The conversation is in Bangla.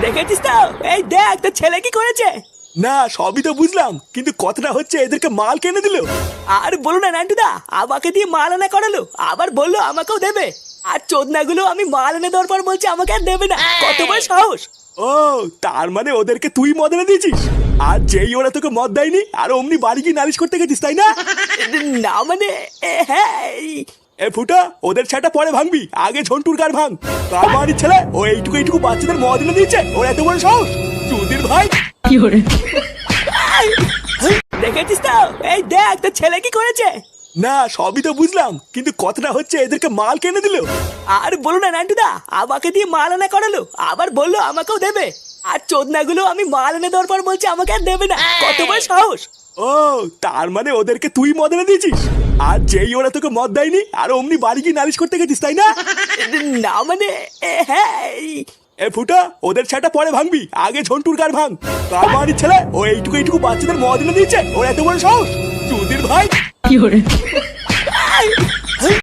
দেখেছিস তো? এই দেখ তোর ছেলে কি করেছে। না সবই তো বুঝলাম, কিন্তু কথাটা হচ্ছে এদেরকে মাল কেনে দিল। আর বলো না নান্টুদা, আমাকে দিয়ে মাল আনা করালো, আবার বললো আমাকেও দেবে। আর চোদনাগুলো আমি মাল এনে দেওয়ার পর বলছে আমাকে আর দেবে না। কত বড় সাহস! ও তার মানে ওদেরকে তুই মদ এনে দিয়েছিস, আর যেই ওরা তোকে মদ দেয়নি আর অমনি বাড়ি গিয়ে নালিশ করতে গেছিস, তাই না? না মানে হ্যাঁ এ ফুটা, ওদের ছাটা পরে ভাঙবি, আগে ঝন্টুর কার ভাঙ। কার বাড়ির ছেলে ও এইটুকু এইটুকু বাচ্চাদের মদ এনে দিয়েছে, ওর এত বড় সাহস! চুদির ভাই! দেখেছিস তো? এই দেখ তোর ছেলে কি করেছে। না সবই তো বুঝলাম, কিন্তু কথাটা হচ্ছে এদেরকে মাল কেনে দিল। আর বলো না নান্টুদা, আমাকে দিয়ে মাল আনা করালো, আবার বললো আমাকেও দেবে। আর চোদনাগুলো আমি মাল এনে দেওয়ার পর বলছে আমাকে আর দেবে না। কত বড় সাহস! ও তার মানে ওদেরকে তুই মদ এনে দিয়েছিস, আর যেই ওরা তোকে মদ দেয়নি আর অমনি বাড়ি গিয়ে নালিশ করতে গেছিস, তাই না? না মানে হ্যাঁ এ ফুটা, ওদের ছাটা পরে ভাঙবি, আগে ঝন্টুর কার ভাঙ। কার বাড়ির ছেলে ও এইটুকু এইটুকু বাচ্চাদের মদ এনে দিয়েছে, ওর এত বড় সাহস! চুদির ভাই!